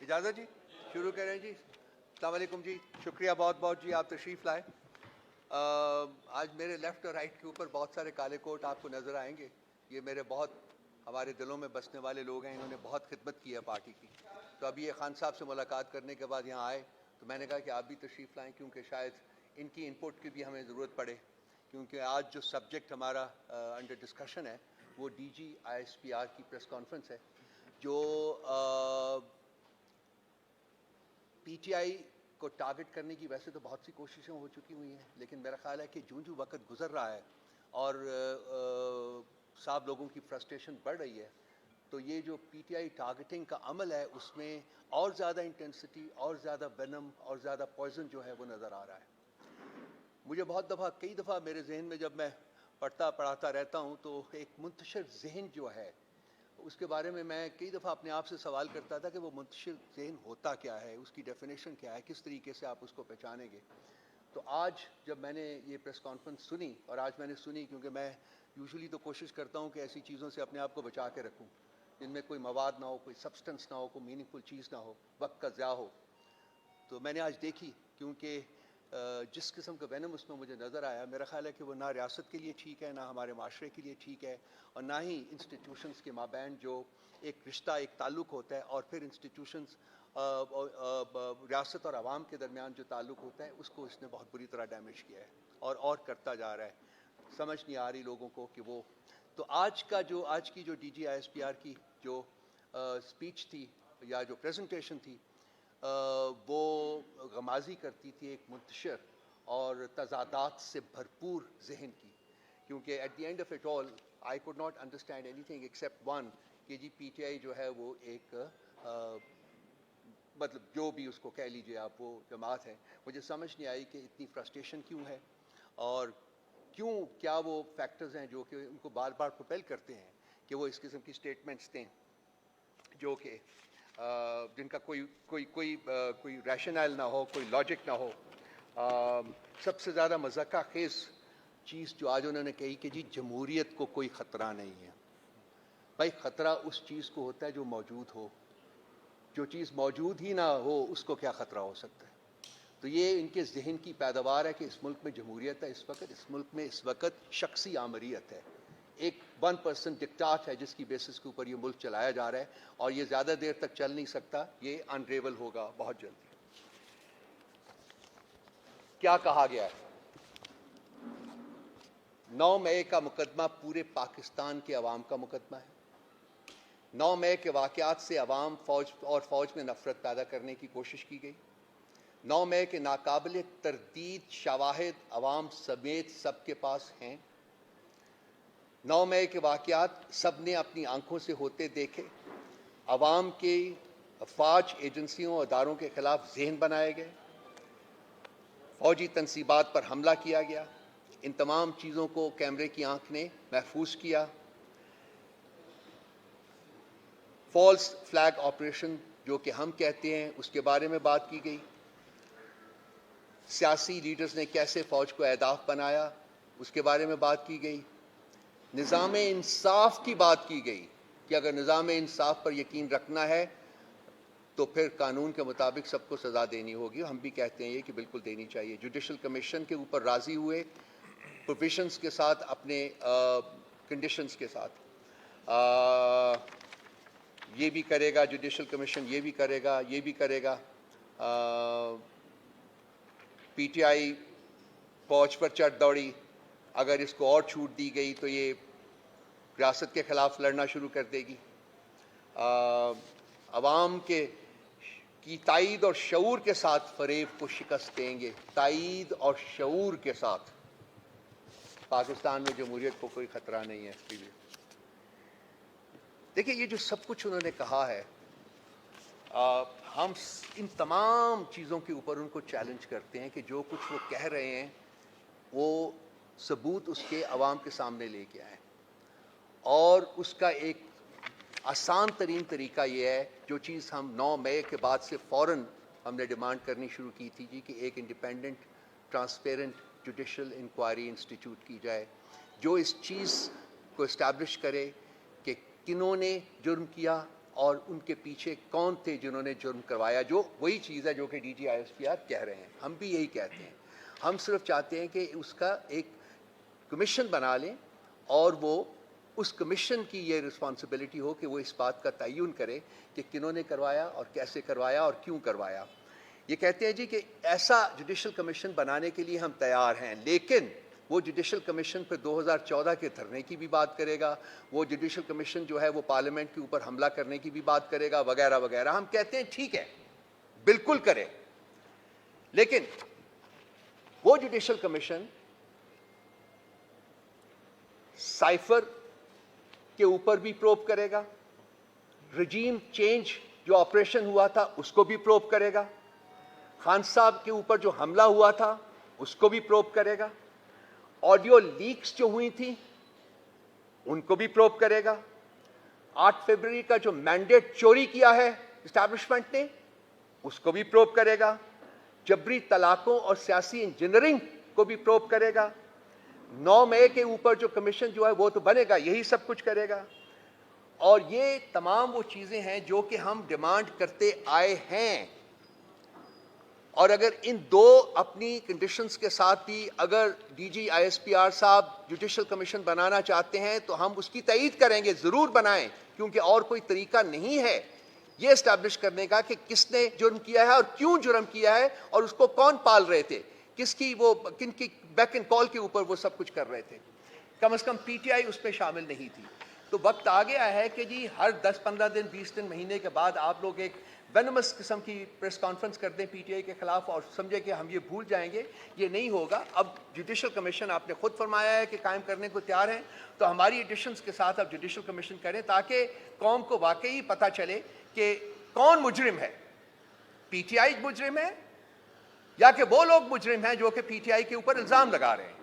اجازت جی شروع کریں جی. السلام علیکم جی, شکریہ بہت بہت جی آپ تشریف لائے. آج میرے لیفٹ اور رائٹ کے اوپر بہت سارے کالے کوٹ آپ کو نظر آئیں گے. یہ میرے بہت ہمارے دلوں میں بسنے والے لوگ ہیں, انہوں نے بہت خدمت کی ہے پارٹی کی. تو ابھی یہ خان صاحب سے ملاقات کرنے کے بعد یہاں آئے تو میں نے کہا کہ آپ بھی تشریف لائیں, کیونکہ شاید ان کی انپٹ کی بھی ہمیں ضرورت پڑے, کیونکہ آج جو سبجیکٹ ہمارا انڈر ڈسکشن ہے وہ D G I S P R کی پریس کانفرنس ہے, جو پی ٹی آئی کو ٹارگٹ کرنے کی ویسے تو بہت سی کوششیں ہو چکی ہوئی ہیں, لیکن میرا خیال ہے کہ جو وقت گزر رہا ہے اور صاحب لوگوں کی فرسٹریشن بڑھ رہی ہے, تو یہ جو پی ٹی آئی ٹارگٹنگ کا عمل ہے اس میں اور زیادہ انٹینسٹی, اور زیادہ وینم, اور زیادہ پوائزن جو ہے وہ نظر آ رہا ہے. مجھے بہت دفعہ, کئی دفعہ میرے ذہن میں جب میں پڑھاتا رہتا ہوں تو ایک منتشر ذہن جو ہے اس کے بارے میں کئی دفعہ اپنے آپ سے سوال کرتا تھا کہ وہ منتشر ذہن ہوتا کیا ہے, اس کی ڈیفینیشن کیا ہے, کس طریقے سے آپ اس کو پہچانیں گے. تو آج جب میں نے یہ پریس کانفرنس سنی, اور آج میں نے سنی کیونکہ میں یوزلی تو کوشش کرتا ہوں کہ ایسی چیزوں سے اپنے آپ کو بچا کے رکھوں جن میں کوئی مواد نہ ہو, کوئی سبسٹنس نہ ہو, کوئی میننگ فل چیز نہ ہو, وقت کا ضیاع ہو. تو میں نے آج دیکھی, کیونکہ جس قسم کا وینم اس میں مجھے نظر آیا, میرا خیال ہے کہ وہ نہ ریاست کے لیے ٹھیک ہے, نہ ہمارے معاشرے کے لیے ٹھیک ہے, اور نہ ہی انسٹیٹیوشنز کے مابین جو ایک رشتہ, ایک تعلق ہوتا ہے, اور پھر انسٹیٹیوشنز ریاست اور عوام کے درمیان جو تعلق ہوتا ہے اس کو اس نے بہت بری طرح ڈیمیج کیا ہے, اور کرتا جا رہا ہے. سمجھ نہیں آ رہی لوگوں کو کہ وہ تو آج کی جو D G I S P R کی جو اسپیچ تھی یا جو پریزنٹیشن تھی, وہ غمازی کرتی تھی ایک منتشر اور تضادات سے بھرپور ذہن کی, کیونکہ at the end of it all I could not understand any thing accept one, کہ جی پی ٹی آئی جو ہے وہ ایک مطلب جو بھی اس کو کہہ لیجیے آپ, وہ جماعت ہے. مجھے سمجھ نہیں آئی کہ اتنی فرسٹریشن کیوں ہے, اور کیا وہ فیکٹرز ہیں جو کہ ان کو بار بار پروپیل کرتے ہیں کہ وہ اس قسم کی سٹیٹمنٹس دیں جو کہ جن کا کوئی ریشنل نہ ہو, کوئی لاجک نہ ہو. سب سے زیادہ مذاق خیز چیز جو آج انہوں نے کہی کہ جی جمہوریت کو کوئی خطرہ نہیں ہے. بھائی خطرہ اس چیز کو ہوتا ہے جو موجود ہو, جو چیز موجود ہی نہ ہو اس کو کیا خطرہ ہو سکتا ہے. تو یہ ان کے ذہن کی پیداوار ہے کہ اس ملک میں جمہوریت ہے, اس ملک میں اس وقت شخصی آمریت ہے, ایک 1% ڈکٹاٹ ہے جس کی بیسس کے اوپر یہ ملک چلایا جا رہا ہے, اور یہ زیادہ دیر تک چل نہیں سکتا, یہ انریول ہوگا بہت جلدی. کیا کہا گیا ہے؟ 9 مئی کا مقدمہ پورے پاکستان کے عوام کا مقدمہ ہے. 9 مئی کے واقعات سے عوام فوج میں نفرت پیدا کرنے کی کوشش کی گئی. 9 مئی کے ناقابل تردید شواہد عوام سمیت سب کے پاس ہیں. 9 مئی کے واقعات سب نے اپنی آنکھوں سے ہوتے دیکھے. عوام کی افواج, ایجنسیوں اور اداروں کے خلاف ذہن بنائے گئے, فوجی تنصیبات پر حملہ کیا گیا. ان تمام چیزوں کو کیمرے کی آنکھ نے محفوظ کیا. فالس فلیگ آپریشن جو کہ ہم کہتے ہیں اس کے بارے میں بات کی گئی. سیاسی لیڈرز نے کیسے فوج کو اہداف بنایا اس کے بارے میں بات کی گئی. نظام انصاف کی بات کی گئی کہ اگر نظام انصاف پر یقین رکھنا ہے تو پھر قانون کے مطابق سب کو سزا دینی ہوگی. ہم بھی کہتے ہیں یہ کہ بالکل دینی چاہیے. جوڈیشل کمیشن کے اوپر راضی ہوئے, پروویژنس کے ساتھ, اپنے کنڈیشنز کے ساتھ. یہ بھی کرے گا جوڈیشل کمیشن, یہ بھی کرے گا, یہ بھی کرے گا. پی ٹی آئی فوج پر چڑھ دوڑی, اگر اس کو اور چھوٹ دی گئی تو یہ ریاست کے خلاف لڑنا شروع کر دے گی. عوام کی تائید اور شعور کے ساتھ فریب کو شکست دیں گے. تائید اور شعور کے ساتھ. پاکستان میں جمہوریت کو کوئی خطرہ نہیں ہے. دیکھیں یہ جو سب کچھ انہوں نے کہا ہے, ہم ان تمام چیزوں کے اوپر ان کو چیلنج کرتے ہیں کہ جو کچھ وہ کہہ رہے ہیں وہ ثبوت اس کے عوام کے سامنے لے کے آئیں. اور اس کا ایک آسان ترین طریقہ یہ ہے, جو چیز ہم 9 مئی کے بعد سے فوراً ہم نے ڈیمانڈ کرنی شروع کی تھی جی, کہ ایک independent transparent judicial inquiry institute کی جائے, جو اس چیز کو اسٹیبلش کرے کہ کنہوں نے جرم کیا اور ان کے پیچھے کون تھے جنہوں نے جرم کروایا، جو وہی چیز ہے جو کہ D G I S P R کہہ رہے ہیں. ہم بھی یہی کہتے ہیں. ہم صرف چاہتے ہیں کہ اس کا ایک کمیشن بنا لیں اور وہ اس کمیشن کی یہ رسپانسبلٹی ہو کہ وہ اس بات کا تعین کرے کہ کنہوں نے کروایا اور کیسے کروایا اور کیوں کروایا. یہ کہتے ہیں جی کہ ایسا جوڈیشل کمیشن بنانے کے لیے ہم تیار ہیں، لیکن وہ جوڈیشل کمیشن پھر 2014 کے دھرنے کی بھی بات کرے گا، وہ جوڈیشل کمیشن جو ہے وہ پارلیمنٹ کے اوپر حملہ کرنے کی بھی بات کرے گا وغیرہ وغیرہ. ہم کہتے ہیں ٹھیک ہے، بالکل کرے، لیکن وہ جوڈیشل کمیشن سائفر کے اوپر بھی پروب کرے گا، رجیم چینج جو آپریشن ہوا تھا اس کو بھی پروب کرے گا، خان صاحب کے اوپر جو حملہ ہوا تھا اس کو بھی پروب کرے گا، آڈیو لیکس جو ہوئی تھی ان کو بھی پروب کرے گا، 8 فروری کا جو مینڈیٹ چوری کیا ہے اسٹیبلشمنٹ نے اس کو بھی پروب کرے گا، جبری طلاقوں اور سیاسی انجینئرنگ کو بھی پروب کرے گا، 9 مئی کے اوپر جو کمیشن جو ہے وہ تو بنے گا، یہی سب کچھ کرے گا. اور یہ تمام وہ چیزیں ہیں جو کہ ہم ڈیمانڈ کرتے آئے ہیں. اور اگر ان دو اپنی کنڈیشنز کے ساتھ بھی اگر D G I S P R صاحب جوڈیشل کمیشن بنانا چاہتے ہیں تو ہم اس کی تائید کریں گے، ضرور بنائیں، کیونکہ اور کوئی طریقہ نہیں ہے یہ اسٹیبلش کرنے کا کہ کس نے جرم کیا ہے اور کیوں جرم کیا ہے اور اس کو کون پال رہے تھے، کس کی وہ کن کی بیک اینڈ کال کے اوپر وہ سب کچھ کر رہے تھے. کم از کم پی ٹی آئی اس پہ شامل نہیں تھی. تو وقت آ گیا ہے کہ جی ہر 10-15 دن 20 دن مہینے کے بعد آپ لوگ ایک وینمس قسم کی پریس کانفرنس کر دیں پی ٹی آئی کے خلاف اور سمجھے کہ ہم یہ بھول جائیں گے. یہ نہیں ہوگا. اب جوڈیشل کمیشن آپ نے خود فرمایا ہے کہ قائم کرنے کو تیار ہیں، تو ہماری ایڈیشنز کے ساتھ اب جوڈیشل کمیشن کریں تاکہ قوم کو واقعی پتہ چلے کہ کون مجرم ہے، پی ٹی آئی مجرم ہے یا کہ وہ لوگ مجرم ہیں جو کہ پی ٹی آئی کے اوپر الزام لگا رہے ہیں.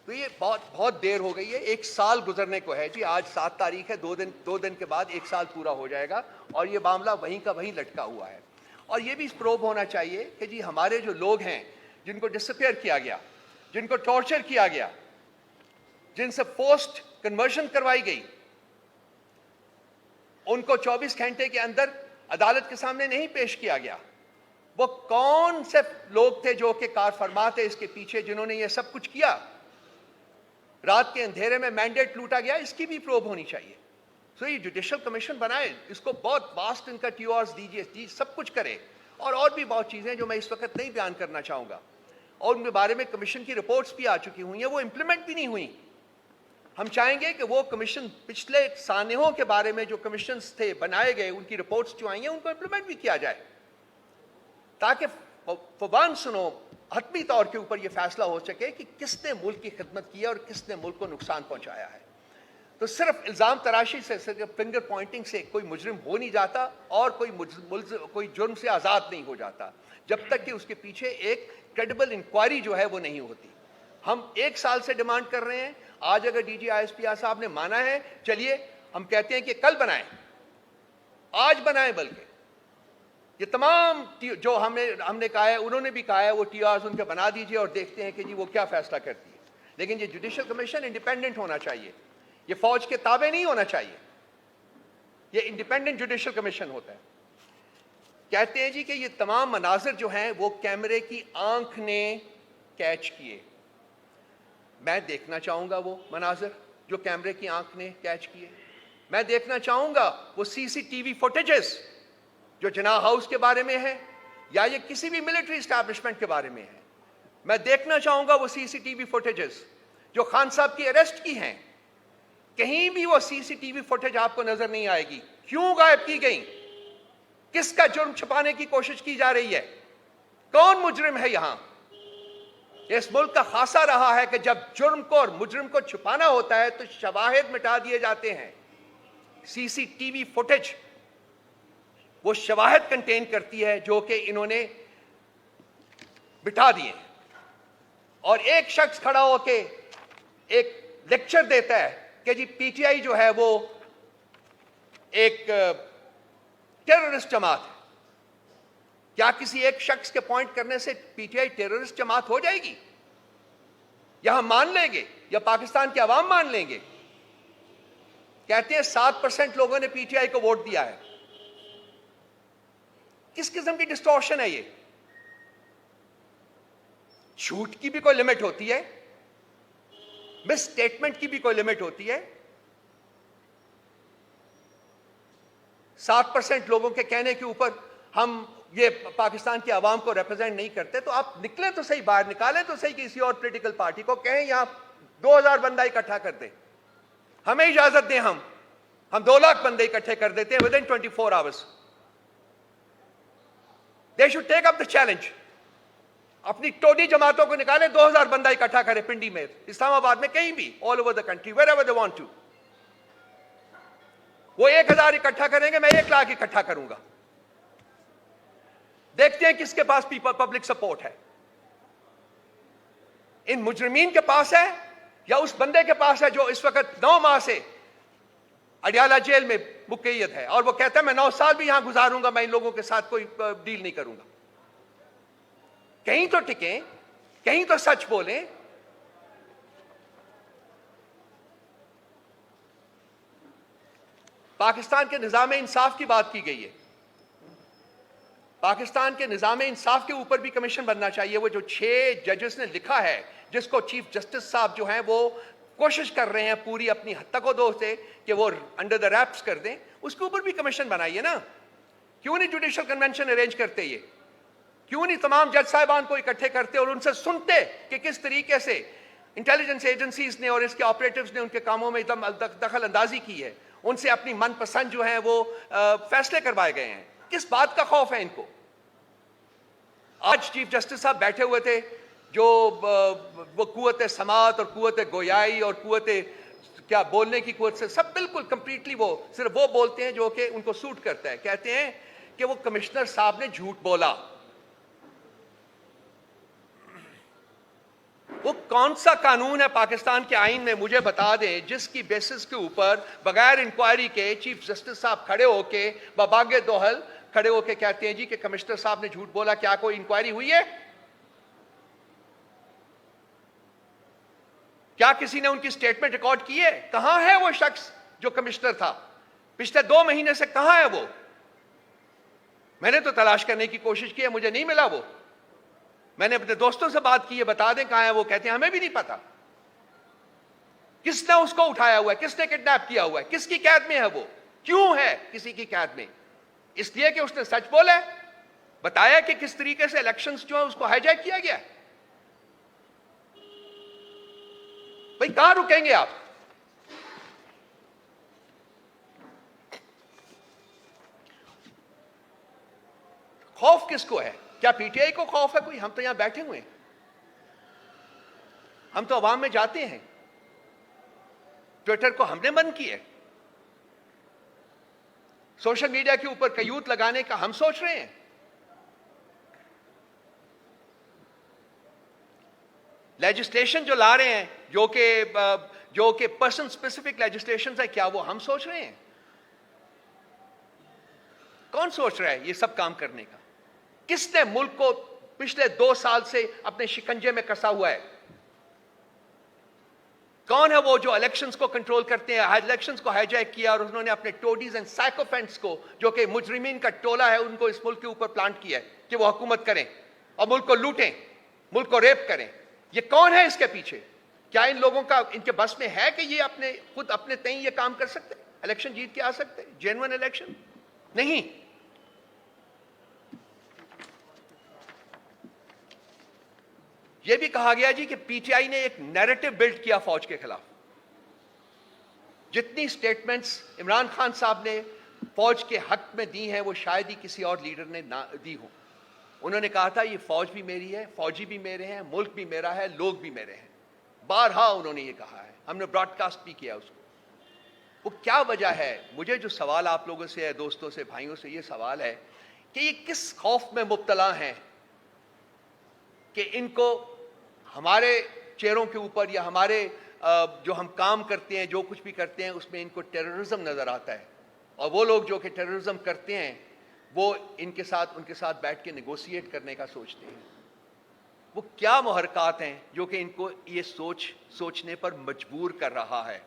تو یہ بہت دیر ہو گئی ہے، 1 سال گزرنے کو ہے جی. آج 7 تاریخ ہے، 2 دن کے بعد 1 سال پورا ہو جائے گا اور یہ معاملہ وہیں کا وہیں لٹکا ہوا ہے. اور یہ بھی پروب ہونا چاہیے کہ جی ہمارے جو لوگ ہیں جن کو ڈسپیئر کیا گیا، جن کو ٹارچر کیا گیا، جن سے پوسٹ کنورژن کروائی گئی، ان کو 24 گھنٹے کے اندر عدالت کے سامنے نہیں پیش کیا گیا. وہ کون سے لوگ تھے جو کہ کار فرما تھے اس کے پیچھے جنہوں نے یہ سب کچھ کیا؟ رات کے اندھیرے میں مینڈیٹ لوٹا گیا، اس کی بھی پروب ہونی چاہیے. سو یہ جوڈیشل کمیشن بنائے، اس کو بہت واسٹ ان کا ٹی آرز دیجیے، سب کچھ کرے. اور بھی بہت چیزیں جو میں اس وقت نہیں بیان کرنا چاہوں گا، اور ان کے بارے میں کمیشن کی رپورٹس بھی آ چکی ہوئی ہیں، وہ امپلیمنٹ بھی نہیں ہوئی. ہم چاہیں گے کہ وہ کمیشن پچھلے سانحوں کے بارے میں جو کمیشنز تھے بنائے گئے، ان کی رپورٹس جو آئی ہیں ان کو امپلیمنٹ بھی کیا جائے، تاکہ فوان سنو حتمی طور کے اوپر یہ فیصلہ ہو سکے کہ کس نے ملک کی خدمت کی ہے اور کس نے ملک کو نقصان پہنچایا ہے. تو صرف الزام تراشی سے، صرف فنگر پوائنٹنگ سے کوئی مجرم ہو نہیں جاتا اور کوئی جرم سے آزاد نہیں ہو جاتا جب تک کہ اس کے پیچھے ایک کریڈیبل انکوائری جو ہے وہ نہیں ہوتی. ہم 1 سال سے ڈیمانڈ کر رہے ہیں. آج اگر D G I S P R صاحب نے مانا ہے، چلیے ہم کہتے ہیں کہ کل بنائیں، آج بنائیں. بلکہ یہ تمام جو ہم نے کہا ہے، انہوں نے بھی کہا ہے، وہ ٹی آرز ان کے بنا دیجئے اور دیکھتے ہیں کہ جی وہ کیا فیصلہ کرتی ہے. لیکن یہ جوڈیشل کمیشن انڈیپینڈنٹ ہونا چاہیے، یہ فوج کے تابع نہیں ہونا چاہیے. یہ انڈیپینڈنٹ جوڈیشل کمیشن ہوتا ہے. کہتے ہیں جی کہ یہ تمام مناظر جو ہیں وہ کیمرے کی آنکھ نے کیچ کیے. میں دیکھنا چاہوں گا وہ مناظر جو کیمرے کی آنکھ نے کیچ کیے. میں دیکھنا چاہوں گا وہ سی سی ٹی وی فوٹیجز جو جناح ہاؤس کے بارے میں ہے یا یہ کسی بھی ملٹری اسٹیبلشمنٹ کے بارے میں ہے. میں دیکھنا چاہوں گا وہ سی سی ٹی وی فوٹیجز جو خان صاحب کی اریسٹ کی ہیں. کہیں بھی وہ سی سی ٹی وی فوٹیج آپ کو نظر نہیں آئے گی. کیوں غائب کی گئی؟ کس کا جرم چھپانے کی کوشش کی جا رہی ہے؟ کون مجرم ہے یہاں؟ اس ملک کا خاصہ رہا ہے کہ جب جرم کو اور مجرم کو چھپانا ہوتا ہے تو شواہد مٹا دیے جاتے ہیں. سی سی ٹی وی فوٹیج وہ شواہد کنٹین کرتی ہے جو کہ انہوں نے بٹھا دیے. اور ایک شخص کھڑا ہو کے ایک لیکچر دیتا ہے کہ جی پی ٹی آئی جو ہے وہ ایک ٹیررسٹ جماعت ہے. کیا کسی ایک شخص کے پوائنٹ کرنے سے پی ٹی آئی ٹیررسٹ جماعت ہو جائے گی؟ یا ہم مان لیں گے یا پاکستان کے عوام مان لیں گے؟ کہتے ہیں 7% لوگوں نے پی ٹی آئی کو ووٹ دیا ہے. کس قسم کی ڈسٹورشن ہے یہ؟ جھوٹ کی بھی کوئی لمٹ ہوتی ہے، مس اسٹیٹمنٹ کی بھی کوئی لمٹ ہوتی ہے. 7% لوگوں کے کہنے کے اوپر ہم یہ پاکستان کی عوام کو ریپرزینٹ نہیں کرتے، تو آپ نکلیں تو صحیح، باہر نکالیں تو صحیح کسی اور پولیٹیکل پارٹی کو، کہیں یہاں 2000 بندہ اکٹھا کر دیں، ہمیں اجازت دیں، ہم 2 لاکھ بندے اکٹھے کر دیتے ہیں ودن 24 hours. They should take up the challenge. اپنی ٹوڈی جماعتوں کو نکالیں، 2000 بندہ اکٹھا کرے پنڈی میں، اسلام آباد میں، کہیں بھی، all over the country, wherever they want to. وہ 1000 اکٹھا کریں گے، میں 1 لاکھ اکٹھا کروں گا. دیکھتے ہیں کس کے پاس پبلک سپورٹ ہے. ان مجرمین کے پاس ہے یا اس بندے کے پاس ہے جو اس وقت 9 ماہ سے اڈیالہ جیل میں مقید ہے اور وہ کہتا ہے میں 9 سال بھی یہاں گزاروں گا، میں ان لوگوں کے ساتھ کوئی ڈیل نہیں کروں گا. کہیں تو ٹکیں، کہیں تو سچ بولیں. پاکستان کے نظام انصاف کی بات کی گئی ہے. پاکستان کے نظام انصاف کے اوپر بھی کمیشن بننا چاہیے. وہ جو 6 ججز نے لکھا ہے، جس کو چیف جسٹس صاحب جو ہیں وہ کوشش کر رہے ہیں پوری اپنی حد تک دو سے کہ وہ انڈر دا ریپس کر دیں، اس کے اوپر بھی کمیشن بنائیے نا. کیوں نہیں جوڈیشل کنونشن ارینج کرتے؟ یہ کیوں نہیں تمام جج صاحبان کو اکٹھے کرتے اور ان سے سنتے کہ کس طریقے سے انٹیلیجنس ایجنسیز نے اور اس کے آپریٹوز نے ان کے کاموں میں دخل اندازی کی ہے، ان سے اپنی من پسند جو ہیں وہ فیصلے کروائے گئے ہیں. کس بات کا خوف ہے ان کو؟ آج چیف جسٹس صاحب بیٹھے ہوئے تھے جو وہ قوت سماعت اور قوت گویائی اور قوت کیا بولنے کی قوت سے سب بالکل کمپلیٹلی وہ صرف وہ بولتے ہیں جو کہ ان کو سوٹ کرتا ہے. کہتے ہیں کہ وہ کمشنر صاحب نے جھوٹ بولا. وہ کون سا قانون ہے پاکستان کے آئین میں مجھے بتا دیں جس کی بیسس کے اوپر بغیر انکوائری کے چیف جسٹس صاحب کھڑے ہو کے بباغ دوحل کھڑے ہو کے کہتے ہیں جی کہ کمشنر صاحب نے جھوٹ بولا؟ کیا کوئی انکوائری ہوئی ہے؟ کیا کسی نے ان کی سٹیٹمنٹ ریکارڈ کی ہے؟ کہاں ہے وہ شخص جو کمشنر تھا؟ پچھلے 2 مہینے سے کہاں ہے وہ؟ میں نے تو تلاش کرنے کی کوشش کی ہے، مجھے نہیں ملا وہ. میں نے اپنے دوستوں سے بات کی ہے، بتا دیں کہاں ہے وہ. کہتے ہیں ہمیں بھی نہیں پتا. کس نے اس کو اٹھایا ہوا ہے؟ کس نے کڈنیپ کیا ہوا ہے؟ کس کی قید میں ہے وہ؟ کیوں ہے کسی کی قید میں؟ اس لیے کہ اس نے سچ بولا ہے، بتایا کہ کس طریقے سے الیکشنز جو ہیں اس کو ہائی جیک کیا گیا ہے. بھئی کہاں رکیں گے آپ؟ خوف کس کو ہے؟ کیا پی ٹی آئی کو خوف ہے کوئی؟ ہم تو یہاں بیٹھے ہوئے ہیں، ہم تو عوام میں جاتے ہیں. ٹویٹر کو ہم نے بند کیا ہے، سوشل میڈیا کے اوپر قیود لگانے کا ہم سوچ رہے ہیں. لیجسلیشن جو لا رہے ہیں جو کہ پرسن اسپیسیفک لیجسلیشن ہے، کیا وہ ہم سوچ رہے ہیں؟ کون سوچ رہا ہے یہ سب کام کرنے کا؟ کس نے ملک کو پچھلے 2 سال سے اپنے شکنجے میں کسا ہوا ہے؟ کون ہے وہ جو الیکشنز کو کنٹرول کرتے ہیں؟ الیکشنز کو ہائی جیک کیا اور انہوں نے اپنے ٹوڈیز اینڈ سائیکوفینٹس کو جو کہ مجرمین کا ٹولہ ہے ان کو اس ملک کے اوپر پلانٹ کیا ہے کہ وہ حکومت کریں اور ملک کو لوٹیں، ملک کو ریپ کریں. یہ کون ہے اس کے پیچھے؟ کیا ان لوگوں کا ان کے بس میں ہے کہ یہ خود اپنے تئیں یہ کام کر سکتے؟ الیکشن جیت کے آ سکتے؟ Genuine election? نہیں. یہ بھی کہا گیا جی کہ پی ٹی آئی نے ایک نیریٹو بلڈ کیا فوج کے خلاف. جتنی سٹیٹمنٹس عمران خان صاحب نے فوج کے حق میں دی ہیں وہ شاید ہی کسی اور لیڈر نے نہ دی ہوں. انہوں نے کہا تھا یہ فوج بھی میری ہے، فوجی بھی میرے ہیں، ملک بھی میرا ہے، لوگ بھی میرے ہیں. بارہا انہوں نے یہ کہا ہے، ہم نے براڈ کاسٹ بھی کیا اس کو. وہ کیا وجہ ہے؟ مجھے جو سوال آپ لوگوں سے ہے، دوستوں سے، بھائیوں سے، یہ سوال ہے کہ یہ کس خوف میں مبتلا ہیں کہ ان کو ہمارے چہروں کے اوپر یا ہمارے جو ہم کام کرتے ہیں، جو کچھ بھی کرتے ہیں، اس میں ان کو ٹیررزم نظر آتا ہے. اور وہ لوگ جو کہ ٹیررزم کرتے ہیں وہ ان کے ساتھ بیٹھ کے نیگوشیٹ کرنے کا سوچتے ہیں. وہ کیا محرکات ہیں جو کہ ان کو یہ سوچنے پر مجبور کر رہا ہے؟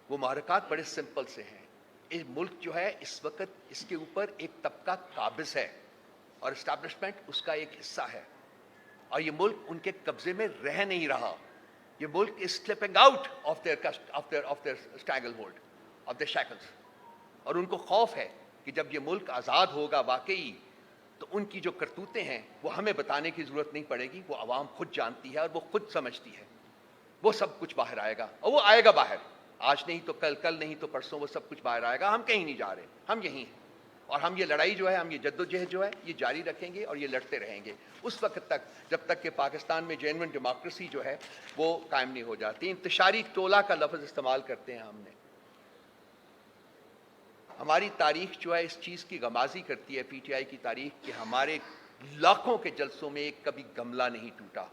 وہ محرکات بڑے سمپل سے ہیں. یہ ملک جو ہے اس وقت اس کے اوپر ایک طبقہ قابض ہے اور اسٹیبلشمنٹ اس کا ایک حصہ ہے، اور یہ ملک ان کے قبضے میں رہ نہیں رہا. یہ ملک is slipping out of their stranglehold of their shackles. اور ان کو خوف ہے کہ جب یہ ملک آزاد ہوگا واقعی تو ان کی جو کرتوتیں ہیں وہ ہمیں بتانے کی ضرورت نہیں پڑے گی، وہ عوام خود جانتی ہے اور وہ خود سمجھتی ہے. وہ سب کچھ باہر آئے گا، اور وہ آئے گا باہر، آج نہیں تو کل، کل نہیں تو پرسوں، وہ سب کچھ باہر آئے گا. ہم کہیں نہیں جا رہے، ہم یہیں ہیں، اور ہم یہ لڑائی جو ہے، ہم یہ جدوجہد جو ہے یہ جاری رکھیں گے اور یہ لڑتے رہیں گے اس وقت تک جب تک کہ پاکستان میں جینوئن ڈیموکریسی جو ہے وہ قائم نہیں ہو جاتی. انتشاری ٹولہ کا لفظ استعمال کرتے ہیں ہم نے. ہماری تاریخ جو ہے اس چیز کی غمازی کرتی ہے، پی ٹی آئی کی تاریخ، کہ ہمارے لاکھوں کے جلسوں میں ایک کبھی گملہ نہیں ٹوٹا.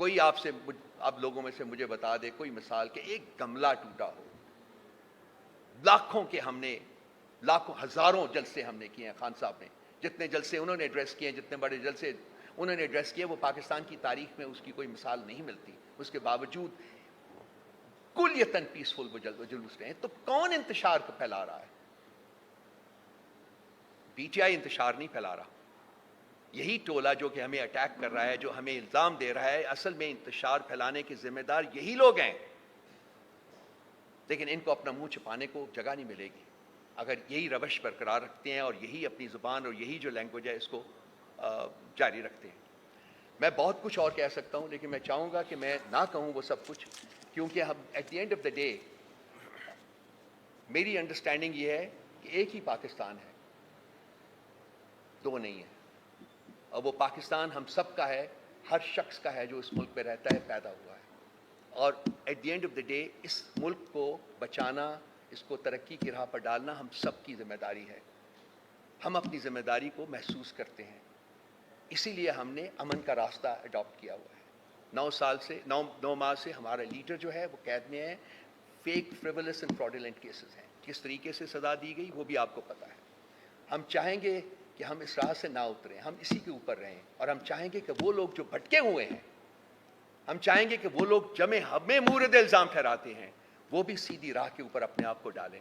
کوئی آپ لوگوں میں سے مجھے بتا دے کوئی مثال کہ ایک گملہ ٹوٹا ہو. لاکھوں کے ہم نے، لاکھوں ہزاروں جلسے ہم نے کیے ہیں. خان صاحب نے جتنے جلسے انہوں نے ایڈریس کیے ہیں، جتنے بڑے جلسے انہوں نے ایڈریس کیے، وہ پاکستان کی تاریخ میں اس کی کوئی مثال نہیں ملتی. اس کے باوجود کلیتاً پیسفل وہ جلوس رہے ہیں. تو کون انتشار کو پھیلا رہا ہے؟ پی ٹی آئی انتشار نہیں پھیلا رہا. یہی ٹولہ جو کہ ہمیں اٹیک کر رہا ہے، جو ہمیں الزام دے رہا ہے، اصل میں انتشار پھیلانے کے ذمہ دار یہی لوگ ہیں. لیکن ان کو اپنا منہ چھپانے کو جگہ نہیں ملے گی اگر یہی روش برقرار رکھتے ہیں اور یہی اپنی زبان اور یہی جو لینگویج ہے اس کو جاری رکھتے ہیں. میں بہت کچھ اور کہہ سکتا ہوں، لیکن میں چاہوں گا کہ میں نہ کہوں وہ سب کچھ، کیونکہ ہم at the end of the day میری انڈرسٹینڈنگ یہ ہے کہ ایک ہی پاکستان ہے، دو نہیں ہے. اور وہ پاکستان ہم سب کا ہے، ہر شخص کا ہے جو اس ملک میں رہتا ہے، پیدا ہوا ہے. اور at the end of the day اس ملک کو بچانا، اس کو ترقی کی راہ پر ڈالنا ہم سب کی ذمہ داری ہے. ہم اپنی ذمہ داری کو محسوس کرتے ہیں، اسی لیے ہم نے امن کا راستہ اڈاپٹ کیا ہوا ہے. 9 ماہ سے ہمارا لیڈر جو ہے وہ قید میں ہے. فیک، فریولس اینڈ فراڈولنٹ کیسز ہیں. کس طریقے سے سزا دی گئی وہ بھی آپ کو پتہ ہے. ہم چاہیں گے کہ ہم اس راہ سے نہ اتریں، ہم اسی کے اوپر رہیں. اور ہم چاہیں گے کہ وہ لوگ جو بھٹکے ہوئے ہیں، ہم چاہیں گے کہ وہ لوگ ہمیں مورد الزام ٹھہراتے ہیں، وہ بھی سیدھی راہ کے اوپر اپنے آپ کو ڈالیں.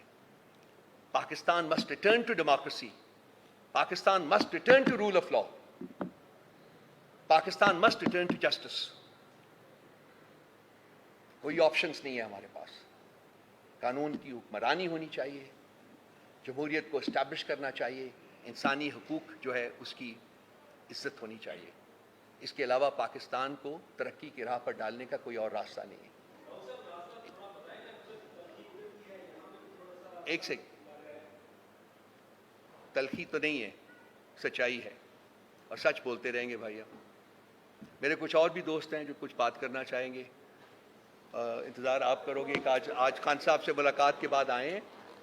Pakistan must return to democracy. Pakistan must return to rule of law. Pakistan must return to justice. کوئی آپشنز نہیں ہے ہمارے پاس. قانون کی حکمرانی ہونی چاہیے، جمہوریت کو اسٹیبلش کرنا چاہیے، انسانی حقوق جو ہے اس کی عزت ہونی چاہیے. اس کے علاوہ پاکستان کو ترقی کی راہ پر ڈالنے کا کوئی اور راستہ نہیں ہے. ایک سے تلخی تو نہیں ہے، سچائی ہے، اور سچ بولتے رہیں گے بھائی. میرے کچھ اور بھی دوست ہیں جو کچھ بات کرنا چاہیں گے. انتظار آپ کرو گے کہ آج خان صاحب سے ملاقات کے بعد آئے ہیں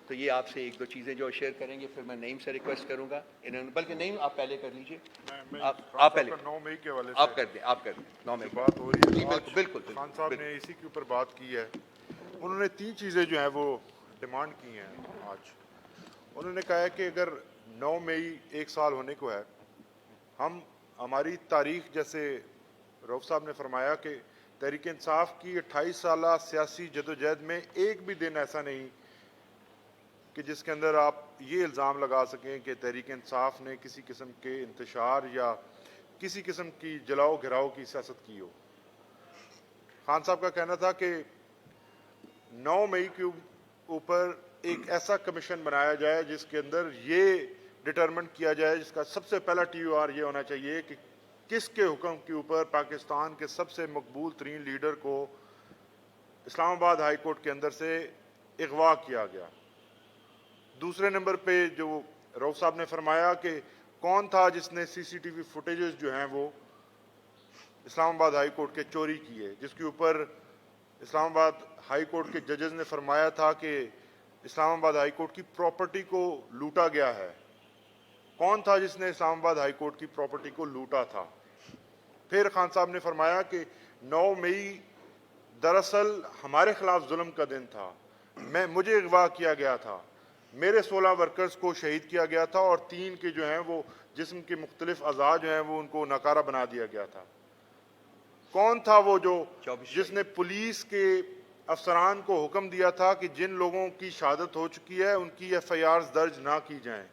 تو یہ آپ سے ایک دو چیزیں جو شیئر کریں گے. پھر میں نعیم سے ریکویسٹ کروں گا، بلکہ نعیم آپ پہلے کر لیجئے. آپ پہلے 9 مئی کے حوالے آپ کر دیں. 9 مئی بات ہو رہی ہے. بالکل. خان صاحب نے اسی کے اوپر بات کی ہے. انہوں نے 3 چیزیں جو ہیں وہ ڈیمانڈ کی ہیں. آج انہوں نے کہا ہے کہ اگر 9 مئی 1 سال ہونے کو ہے، ہماری تاریخ، جیسے رؤف صاحب نے فرمایا کہ تحریک انصاف کی 28 سالہ سیاسی جدوجہد میں ایک بھی دن ایسا نہیں کہ جس کے اندر آپ یہ الزام لگا سکیں کہ تحریک انصاف نے کسی قسم کے انتشار یا کسی قسم کی جلاؤ گھراؤ کی سیاست کی ہو. خان صاحب کا کہنا تھا کہ 9 مئی کے اوپر ایک ایسا کمیشن بنایا جائے جس کے اندر یہ ڈٹرمنٹ کیا جائے، جس کا سب سے پہلا ٹی او آر یہ ہونا چاہیے کہ کس کے حکم کے اوپر پاکستان کے سب سے مقبول ترین لیڈر کو اسلام آباد ہائی کورٹ کے اندر سے اغوا کیا گیا. دوسرے نمبر پہ جو رؤف صاحب نے فرمایا کہ کون تھا جس نے سی سی ٹی وی فوٹیجز جو ہیں وہ اسلام آباد ہائی کورٹ کے چوری کیے، جس کے اوپر اسلام آباد ہائی کورٹ کے ججز نے فرمایا تھا کہ اسلام آباد ہائی کورٹ کی پراپرٹی کو لوٹا گیا ہے. کون تھا جس نے اسلام آباد ہائی کورٹ کی پراپرٹی کو لوٹا تھا؟ پھر خان صاحب نے فرمایا کہ 9 مئی دراصل ہمارے خلاف ظلم کا دن تھا. مجھے اغوا کیا گیا تھا، میرے 16 ورکرز کو شہید کیا گیا تھا، اور 3 کے جو ہیں وہ جسم کے مختلف اعضاء جو ہیں وہ ان کو ناکارہ بنا دیا گیا تھا. کون تھا وہ جو جس نے پولیس کے افسران کو حکم دیا تھا کہ جن لوگوں کی شہادت ہو چکی ہے ان کی ایف آئی آرز درج نہ کی جائیں؟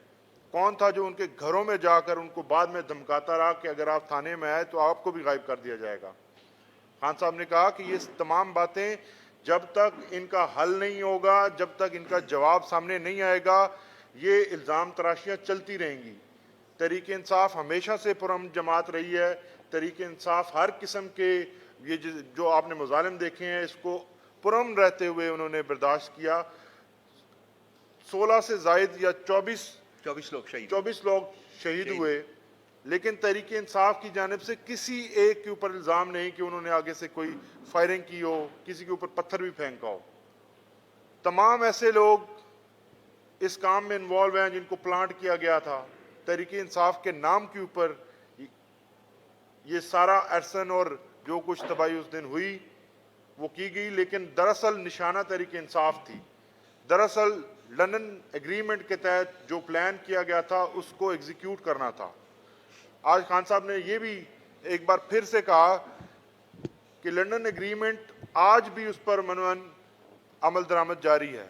کون تھا جو ان کے گھروں میں جا کر ان کو بعد میں دھمکاتا رہا کہ اگر آپ تھانے میں آئے تو آپ کو بھی غائب کر دیا جائے گا؟ خان صاحب نے کہا کہ یہ تمام باتیں جب تک ان کا حل نہیں ہوگا، جب تک ان کا جواب سامنے نہیں آئے گا، یہ الزام تراشیاں چلتی رہیں گی۔ تحریک انصاف ہمیشہ سے پرامن جماعت رہی ہے۔ تحریک انصاف ہر قسم کے یہ جو آپ نے مظالم دیکھے ہیں اس کو پرامن رہتے ہوئے انہوں نے برداشت کیا۔ 16 سے زائد یا 24 لوگ شہید ہوئے، لیکن تحریک انصاف کی جانب سے کسی ایک کے اوپر الزام نہیں کہ انہوں نے آگے سے کوئی فائرنگ کی ہو، کسی کے اوپر پتھر بھی پھینکا ہو۔ تمام ایسے لوگ اس کام میں انوالو ہیں جن کو پلانٹ کیا گیا تھا۔ تحریک انصاف کے نام کے اوپر یہ سارا ارسن اور جو کچھ تباہی اس دن ہوئی وہ کی گئی، لیکن دراصل نشانہ تحریک انصاف تھی۔ دراصل لندن ایگریمنٹ کے تحت جو پلان کیا گیا تھا اس کو ایگزیکیوٹ کرنا تھا۔ آج خان صاحب نے یہ بھی ایک بار پھر سے کہا کہ لندن ایگریمنٹ آج بھی اس پر منون عمل درآمد جاری ہے،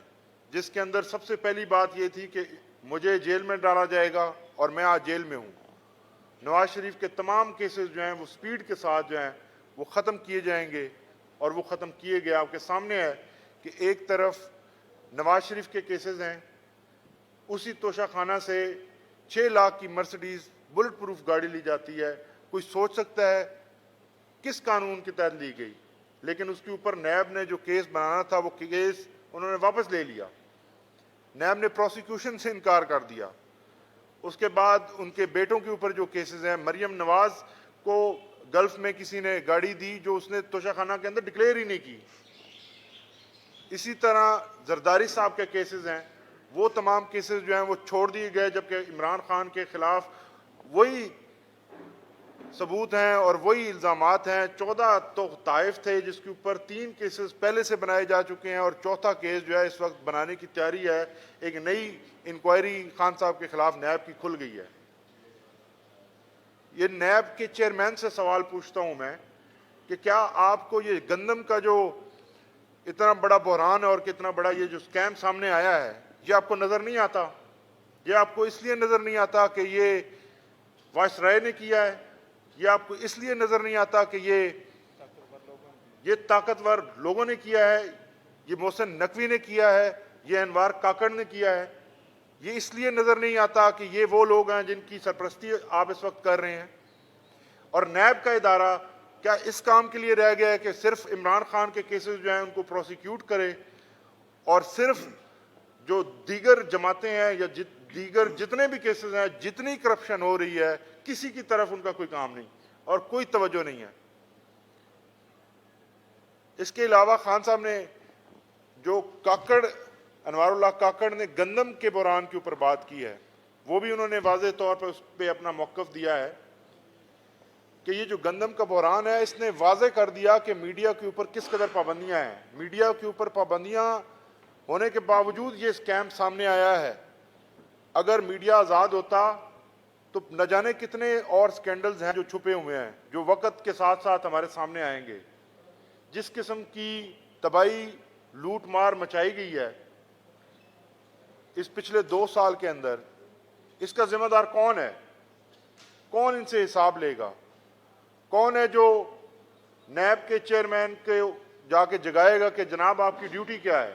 جس کے اندر سب سے پہلی بات یہ تھی کہ مجھے جیل میں ڈالا جائے گا اور میں آج جیل میں ہوں۔ نواز شریف کے تمام کیسز جو ہیں وہ سپیڈ کے ساتھ جو ہیں وہ ختم کیے جائیں گے، اور وہ ختم کیے گئے۔ آپ کے سامنے ہے کہ ایک طرف نواز شریف کے کیسز ہیں، اسی توشہ خانہ سے 6 لاکھ کی مرسڈیز بلٹ پروف گاڑی لی جاتی ہے۔ کوئی سوچ سکتا ہے کس قانون کے تحت لی گئی؟ لیکن اس کے اوپر نیب نے جو کیس بنانا تھا وہ کیس انہوں نے واپس لے لیا۔ نیب نے پروسیکیوشن سے انکار کر دیا۔ اس کے بعد ان کے بیٹوں کے اوپر جو کیسز ہیں، مریم نواز کو گلف میں کسی نے گاڑی دی جو اس نے توشہ خانہ کے اندر ڈکلیئر ہی نہیں کی۔ اسی طرح زرداری صاحب کے کیسز ہیں، وہ تمام کیسز جو ہیں وہ چھوڑ دیے گئے، جبکہ عمران خان کے خلاف وہی ثبوت ہیں اور وہی الزامات ہیں۔ 14 تو طائف تھے جس کے اوپر 3 کیسز پہلے سے بنائے جا چکے ہیں، اور چوتھا کیس جو ہے اس وقت بنانے کی تیاری ہے۔ ایک نئی انکوائری خان صاحب کے خلاف نیب کی کھل گئی ہے۔ یہ نیب کے چیئرمین سے سوال پوچھتا ہوں میں کہ کیا آپ کو یہ گندم کا جو اتنا بڑا بحران ہے اور کتنا بڑا یہ جو سکیم سامنے آیا ہے، یہ آپ کو نظر نہیں آتا؟ یہ آپ کو اس لیے نظر نہیں آتا کہ یہ وائس رائے نے کیا ہے؟ یہ آپ کو اس لیے نظر نہیں آتا کہ یہ طاقتور لوگوں نے کیا ہے، یہ محسن نقوی نے کیا ہے، یہ انوار کاکڑ نے کیا ہے؟ یہ اس لیے نظر نہیں آتا کہ یہ وہ لوگ ہیں جن کی سرپرستی آپ اس وقت کر رہے ہیں؟ اور نیب کا ادارہ کیا اس کام کے لیے رہ گیا ہے کہ صرف عمران خان کے کیسز جو ہیں ان کو پروسیکیوٹ کرے، اور صرف جو دیگر جماعتیں ہیں یا دیگر جتنے بھی کیسز ہیں، جتنی کرپشن ہو رہی ہے، کسی کی طرف ان کا کوئی کام نہیں اور کوئی توجہ نہیں ہے؟ اس کے علاوہ خان صاحب نے جو انوار اللہ کاکڑ نے گندم کے بحران کے اوپر بات کی ہے، وہ بھی انہوں نے واضح طور پر اس پہ اپنا موقف دیا ہے کہ یہ جو گندم کا بحران ہے اس نے واضح کر دیا کہ میڈیا کے اوپر کس قدر پابندیاں ہیں۔ میڈیا کے اوپر پابندیاں ہونے کے باوجود یہ اسکیم سامنے آیا ہے۔ اگر میڈیا آزاد ہوتا تو نہ جانے کتنے اور سکینڈلز ہیں جو چھپے ہوئے ہیں، جو وقت کے ساتھ ساتھ ہمارے سامنے آئیں گے۔ جس قسم کی تباہی لوٹ مار مچائی گئی ہے اس پچھلے 2 سال کے اندر، اس کا ذمہ دار کون ہے؟ کون ان سے حساب لے گا؟ کون ہے جو نیب کے چیئرمین کے جا کے جگائے گا کہ جناب آپ کی ڈیوٹی کیا ہے؟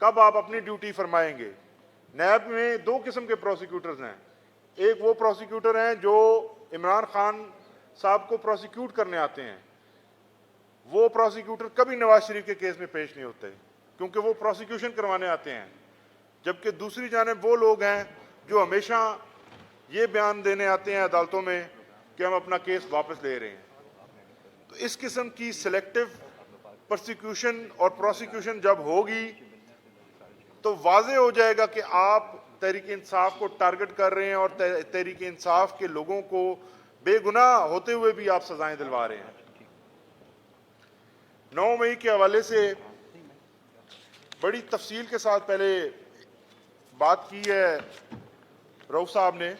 کب آپ اپنی ڈیوٹی فرمائیں گے؟ نیب میں 2 قسم کے پروسیکیوٹرز ہیں۔ ایک وہ پروسیکیوٹر ہیں جو عمران خان صاحب کو پروسیکیوٹ کرنے آتے ہیں۔ وہ پروسیکیوٹر کبھی نواز شریف کے کیس میں پیش نہیں ہوتے کیونکہ وہ پروسیکیوشن کروانے آتے ہیں، جبکہ دوسری جانب وہ لوگ ہیں جو ہمیشہ یہ بیان دینے آتے ہیں عدالتوں میں کہ ہم اپنا کیس واپس لے رہے ہیں۔ تو اس قسم کی سلیکٹو پرسیکیوشن اور پروسیکیوشن جب ہوگی تو واضح ہو جائے گا کہ آپ تحریک انصاف کو ٹارگٹ کر رہے ہیں اور تحریک انصاف کے لوگوں کو بے گناہ ہوتے ہوئے بھی آپ سزائیں دلوا رہے ہیں۔ 9 مئی کے حوالے سے بڑی تفصیل کے ساتھ پہلے بات کی ہے رؤف صاحب نے۔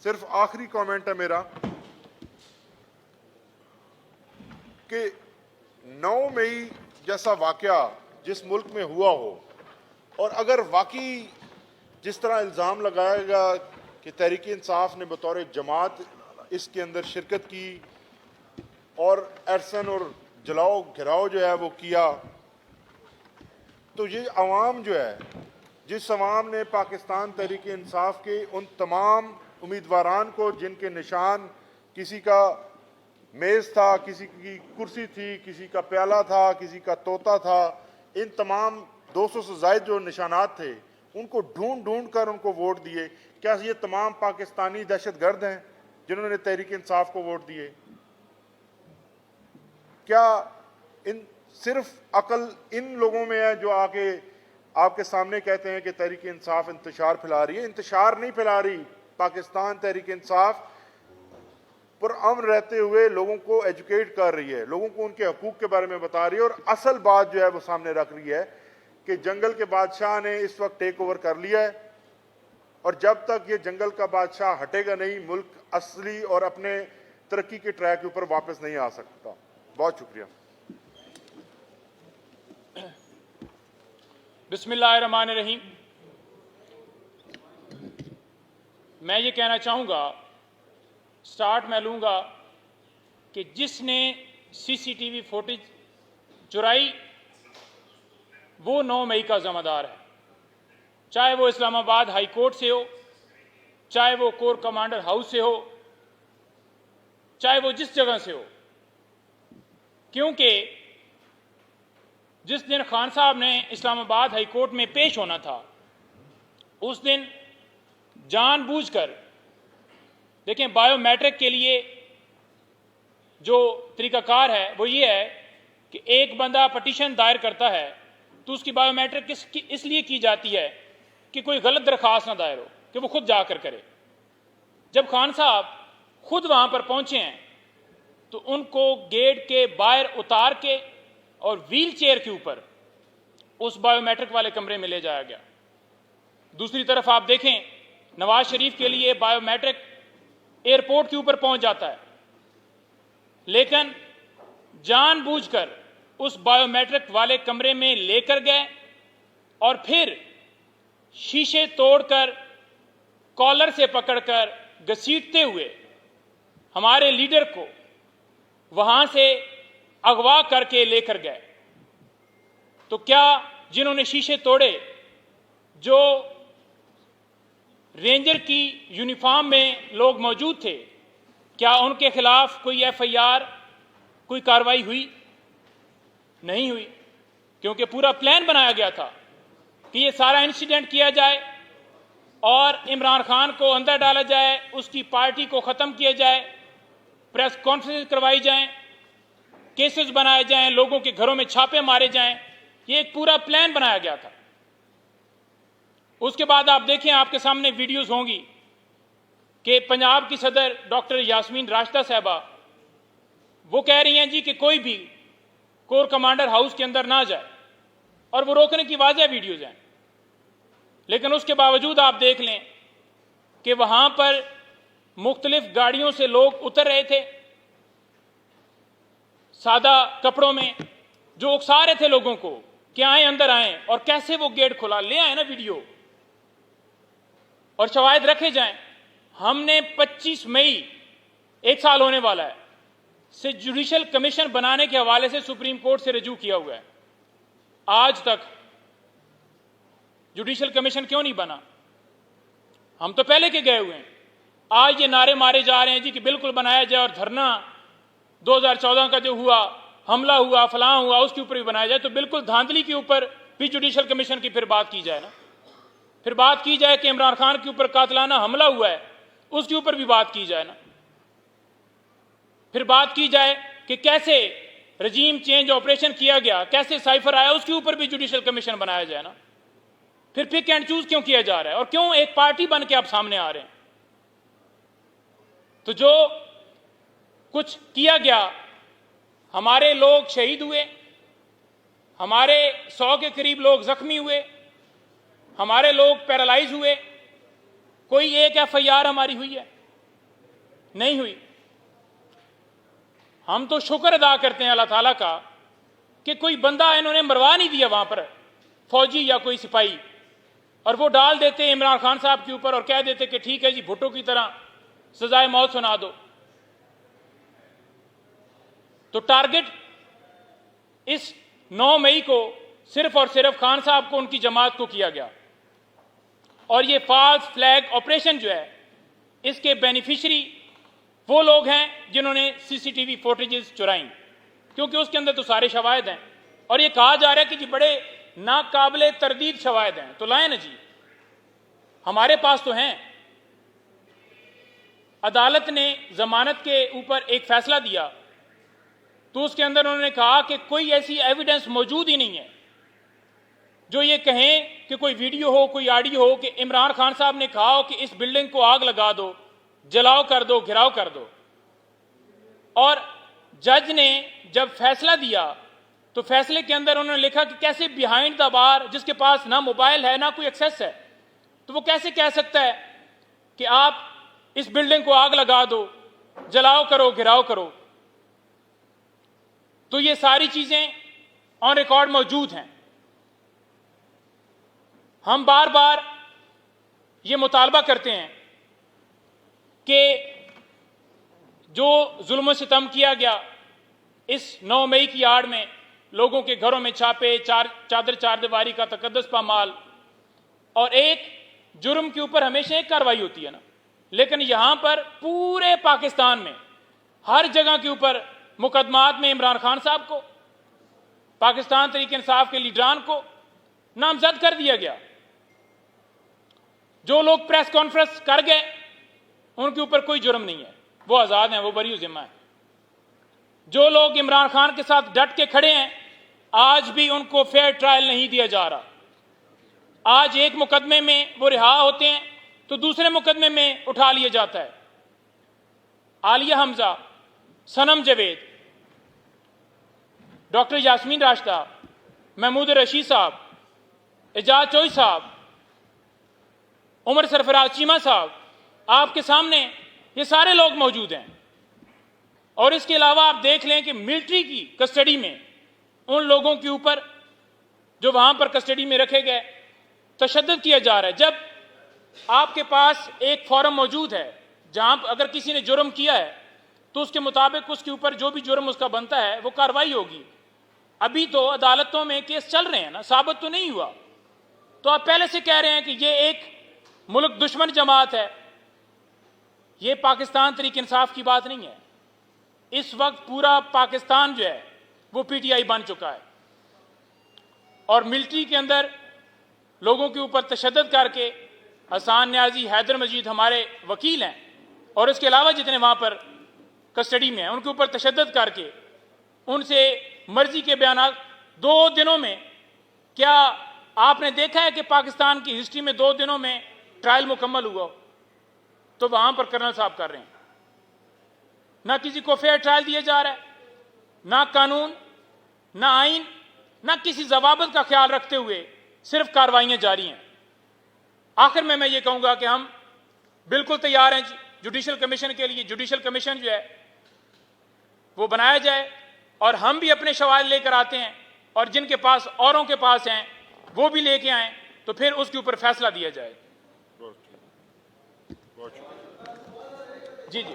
صرف آخری کامنٹ ہے میرا کہ 9 مئی جیسا واقعہ جس ملک میں ہوا ہو، اور اگر واقعی جس طرح الزام لگایا گیا کہ تحریک انصاف نے بطور جماعت اس کے اندر شرکت کی اور ایرسن اور جلاؤ گھراؤ جو ہے وہ کیا، تو یہ عوام جو ہے، جس عوام نے پاکستان تحریک انصاف کے ان تمام امیدواران کو جن کے نشان کسی کا میز تھا، کسی کی کرسی تھی، کسی کا پیالہ تھا، کسی کا طوطا تھا، ان تمام 200 سے زائد جو نشانات تھے ان کو ڈھونڈ ڈھونڈ کر ان کو ووٹ دیے، کیا یہ تمام پاکستانی دہشت گرد ہیں جنہوں نے تحریک انصاف کو ووٹ دیے؟ کیا ان صرف عقل ان لوگوں میں ہے جو آ کے آپ کے سامنے کہتے ہیں کہ تحریک انصاف انتشار پھیلا رہی ہے؟ انتشار نہیں پھیلا رہی، پاکستان تحریک انصاف پرامن رہتے ہوئے لوگوں کو ایجوکیٹ کر رہی ہے، لوگوں کو ان کے حقوق کے بارے میں بتا رہی ہے، اور اصل بات جو ہے وہ سامنے رکھ رہی ہے کہ جنگل کے بادشاہ نے اس وقت ٹیک اوور کر لیا ہے، اور جب تک یہ جنگل کا بادشاہ ہٹے گا نہیں، ملک اصلی اور اپنے ترقی کے ٹریک کے اوپر واپس نہیں آ سکتا۔ بہت شکریہ۔ بسم اللہ الرحمن الرحیم۔ میں یہ کہنا چاہوں گا، سٹارٹ میں لوں گا کہ جس نے سی سی ٹی وی فوٹیج چرائی وہ 9 مئی کا ذمہ دار ہے، چاہے وہ اسلام آباد ہائی کورٹ سے ہو، چاہے وہ کور کمانڈر ہاؤس سے ہو، چاہے وہ جس جگہ سے ہو، کیونکہ جس دن خان صاحب نے اسلام آباد ہائی کورٹ میں پیش ہونا تھا اس دن جان بوجھ کر، دیکھیں بائیو میٹرک کے لیے جو طریقہ کار ہے وہ یہ ہے کہ ایک بندہ پٹیشن دائر کرتا ہے تو اس کی بائیو میٹرک اس لیے کی جاتی ہے کہ کوئی غلط درخواست نہ دائر ہو، کہ وہ خود جا کر کرے۔ جب خان صاحب خود وہاں پر پہنچے ہیں تو ان کو گیٹ کے باہر اتار کے اور ویل چیئر کے اوپر اس بائیو میٹرک والے کمرے میں لے جایا گیا۔ دوسری طرف آپ دیکھیں نواز شریف کے لیے بائیو میٹرک ایئرپورٹ کے اوپر پہنچ جاتا ہے، لیکن جان بوجھ کر اس بائیو میٹرک والے کمرے میں لے کر گئے اور پھر شیشے توڑ کر کالر سے پکڑ کر گھسیٹتے ہوئے ہمارے لیڈر کو وہاں سے اغوا کر کے لے کر گئے۔ تو کیا جنہوں نے شیشے توڑے، جو رینجر کی یونیفارم میں لوگ موجود تھے، کیا ان کے خلاف کوئی ایف آئی آر، کوئی کارروائی ہوئی؟ نہیں ہوئی، کیونکہ پورا پلان بنایا گیا تھا کہ یہ سارا انسیڈنٹ کیا جائے اور عمران خان کو اندر ڈالا جائے، اس کی پارٹی کو ختم کیا جائے، پریس کانفرنس کروائی جائیں، کیسز بنائے جائیں، لوگوں کے گھروں میں چھاپے مارے جائیں۔ یہ ایک پورا پلان بنایا گیا تھا۔ اس کے بعد آپ دیکھیں، آپ کے سامنے ویڈیوز ہوں گی کہ پنجاب کی صدر ڈاکٹر یاسمین راشدہ صاحبہ وہ کہہ رہی ہیں جی کہ کوئی بھی کور کمانڈر ہاؤس کے اندر نہ جائے، اور وہ روکنے کی واضح ویڈیوز ہیں، لیکن اس کے باوجود آپ دیکھ لیں کہ وہاں پر مختلف گاڑیوں سے لوگ اتر رہے تھے سادہ کپڑوں میں، جو اکسا رہے تھے لوگوں کو کہ آئیں اندر آئیں، اور کیسے وہ گیٹ کھلا، لے آئیں نا ویڈیو اور شواہد رکھے جائیں۔ ہم نے 25 مئی 1 سال ہونے والا ہے سے جوڈیشل کمیشن بنانے کے حوالے سے سپریم کورٹ سے رجوع کیا ہوا ہے، آج تک جوڈیشل کمیشن کیوں نہیں بنا؟ ہم تو پہلے کے گئے ہوئے ہیں، آج یہ نعرے مارے جا رہے ہیں جی کہ بالکل بنایا جائے، اور دھرنا 2014 کا جو ہوا، حملہ ہوا، فلاں ہوا، اس کے اوپر بھی بنایا جائے۔ تو بالکل دھاندلی کے اوپر بھی جوڈیشل کمیشن کی پھر بات کی جائے نا، پھر بات کی جائے کہ عمران خان کے اوپر قاتلانہ حملہ ہوا ہے، اس کے اوپر بھی بات کی جائے نا، پھر بات کی جائے کہ کیسے رجیم چینج آپریشن کیا گیا، کیسے سائفر آیا، اس کے اوپر بھی جوڈیشل کمیشن بنایا جائے نا۔ پھر پک اینڈ چوز کیوں کیا جا رہا ہے، اور کیوں ایک پارٹی بن کے آپ سامنے آ رہے ہیں؟ تو جو کچھ کیا گیا، ہمارے لوگ شہید ہوئے، ہمارے 100 کے قریب لوگ زخمی ہوئے، ہمارے لوگ پیرالائز ہوئے، کوئی ایک ایف آئی آر ہماری ہوئی ہے؟ نہیں ہوئی۔ ہم تو شکر ادا کرتے ہیں اللہ تعالیٰ کا کہ کوئی بندہ انہوں نے مروا نہیں دیا وہاں پر فوجی یا کوئی سپاہی, اور وہ ڈال دیتے عمران خان صاحب کے اوپر اور کہہ دیتے کہ ٹھیک ہے جی بھٹو کی طرح سزائے موت سنا دو. تو ٹارگٹ اس 9 مئی کو صرف اور صرف خان صاحب کو ان کی جماعت کو کیا گیا, اور یہ فالس فلیگ آپریشن جو ہے اس کے بینیفیشری وہ لوگ ہیں جنہوں نے سی سی ٹی وی فوٹیجز چرائیں, کیونکہ اس کے اندر تو سارے شواہد ہیں, اور یہ کہا جا رہا ہے کہ جی بڑے ناقابل تردید شواہد ہیں, تو لائیں نا جی, ہمارے پاس تو ہیں. عدالت نے ضمانت کے اوپر ایک فیصلہ دیا تو اس کے اندر انہوں نے کہا کہ کوئی ایسی ایویڈنس موجود ہی نہیں ہے جو یہ کہیں کہ کوئی ویڈیو ہو, کوئی آڈیو ہو کہ عمران خان صاحب نے کہا ہو کہ اس بلڈنگ کو آگ لگا دو, جلاؤ کر دو, گھراؤ کر دو. اور جج نے جب فیصلہ دیا تو فیصلے کے اندر انہوں نے لکھا کہ کیسے بیہائنڈ دا بار, جس کے پاس نہ موبائل ہے نہ کوئی ایکسیس ہے, تو وہ کیسے کہہ سکتا ہے کہ آپ اس بلڈنگ کو آگ لگا دو, جلاؤ کرو, گھراؤ کرو. تو یہ ساری چیزیں آن ریکارڈ موجود ہیں. ہم بار بار یہ مطالبہ کرتے ہیں کہ جو ظلم و ستم کیا گیا اس 9 مئی کی آڑ میں, لوگوں کے گھروں میں چھاپے, چادر چار دیواری کا تقدس پامال, اور ایک جرم کے اوپر ہمیشہ ایک کارروائی ہوتی ہے نا, لیکن یہاں پر پورے پاکستان میں ہر جگہ کے اوپر مقدمات میں عمران خان صاحب کو, پاکستان تحریک انصاف کے لیڈران کو نامزد کر دیا گیا. جو لوگ پریس کانفرنس کر گئے ان کے اوپر کوئی جرم نہیں ہے, وہ آزاد ہیں, وہ بری ذمہ ہیں. جو لوگ عمران خان کے ساتھ ڈٹ کے کھڑے ہیں آج بھی ان کو فیئر ٹرائل نہیں دیا جا رہا. آج ایک مقدمے میں وہ رہا ہوتے ہیں تو دوسرے مقدمے میں اٹھا لیا جاتا ہے. عالیہ حمزہ, صنم جاوید, ڈاکٹر یاسمین راشدہ, محمود رشید صاحب, اعجاز چوئی صاحب, عمر سرفراز چیمہ صاحب, آپ کے سامنے یہ سارے لوگ موجود ہیں. اور اس کے علاوہ آپ دیکھ لیں کہ ملٹری کی کسٹڈی میں ان لوگوں کے اوپر جو وہاں پر کسٹڈی میں رکھے گئے تشدد کیا جا رہا ہے. جب آپ کے پاس ایک فارم موجود ہے جہاں اگر کسی نے جرم کیا ہے تو اس کے مطابق اس کے اوپر جو بھی جرم اس کا بنتا ہے وہ کارروائی ہوگی. ابھی تو عدالتوں میں کیس چل رہے ہیں نا, ثابت تو نہیں ہوا, تو آپ پہلے سے کہہ رہے ہیں کہ یہ ایک ملک دشمن جماعت ہے. یہ پاکستان تحریک انصاف کی بات نہیں ہے. اس وقت پورا پاکستان جو ہے وہ پی ٹی آئی بن چکا ہے, اور ملٹری کے اندر لوگوں کے اوپر تشدد کر کے, حسان نیازی, حیدر مجید ہمارے وکیل ہیں, اور اس کے علاوہ جتنے وہاں پر کسٹڈی میں ہیں ان کے اوپر تشدد کر کے ان سے مرضی کے بیانات. 2 دنوں میں کیا آپ نے دیکھا ہے کہ پاکستان کی ہسٹری میں 2 دنوں میں ٹرائل مکمل ہوا؟ تو وہاں پر کرنل صاحب کر رہے ہیں. نہ کسی کو فیئر ٹرائل دیا جا رہا ہے, نہ قانون, نہ آئین, نہ کسی ضوابط کا خیال رکھتے ہوئے صرف کارروائیاں جاری ہیں. آخر میں یہ کہوں گا کہ ہم بالکل تیار ہیں جوڈیشل کمیشن کے لیے. جوڈیشل کمیشن جو ہے وہ بنایا جائے, اور ہم بھی اپنے شواہد لے کر آتے ہیں, اور جن کے پاس اوروں کے پاس ہیں وہ بھی لے کے آئیں, تو پھر اس کے اوپر فیصلہ دیا جائے. جی جی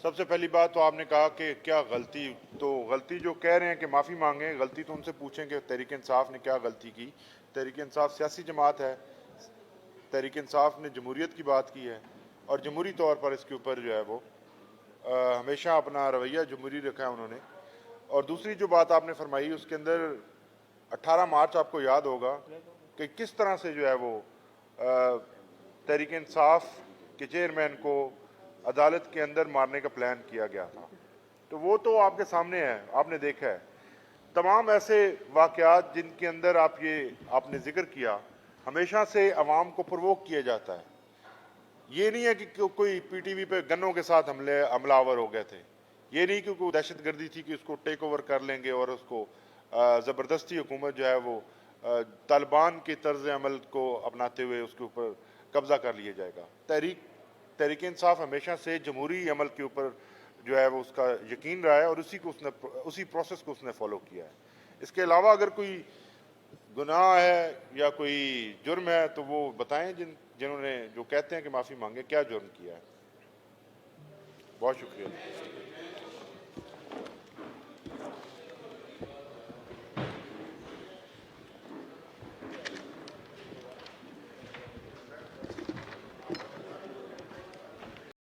سب سے پہلی بات تو آپ نے کہا کہ کیا غلطی, تو غلطی جو کہہ رہے ہیں کہ معافی مانگیں, غلطی تو ان سے پوچھیں کہ تحریک انصاف نے کیا غلطی کی. تحریک انصاف سیاسی جماعت ہے, تحریک انصاف نے جمہوریت کی بات کی ہے, اور جمہوری طور پر اس کے اوپر جو ہے وہ ہمیشہ اپنا رویہ جمہوری رکھا ہے انہوں نے. اور دوسری جو بات آپ نے فرمائی اس کے اندر 18 مارچ آپ کو یاد ہوگا کہ کس طرح سے جو ہے وہ تحریک انصاف کے چیئرمین کو عدالت کے اندر مارنے کا پلان کیا گیا تھا. تو وہ تو آپ کے سامنے ہے, آپ نے دیکھا ہے. تمام ایسے واقعات جن کے اندر آپ نے ذکر کیا, ہمیشہ سے عوام کو پرووک کیا جاتا ہے. یہ نہیں ہے کہ کوئی پی ٹی وی پہ گنوں کے ساتھ حملہ آور ہو گئے تھے, یہ نہیں کہ کوئی دہشت گردی تھی کہ اس کو ٹیک اوور کر لیں گے اور اس کو زبردستی حکومت جو ہے وہ طالبان کے طرز عمل کو اپناتے ہوئے اس کے اوپر قبضہ کر لیا جائے گا. تحریک انصاف ہمیشہ سے جمہوری عمل کے اوپر جو ہے وہ اس کا یقین رہا ہے اور اسی پروسیس کو اس نے فالو کیا ہے. اس کے علاوہ اگر کوئی گناہ ہے یا کوئی جرم ہے تو وہ بتائیں, جنہوں نے جو کہتے ہیں کہ معافی مانگے, کیا جرم کیا ہے. بہت شکریہ.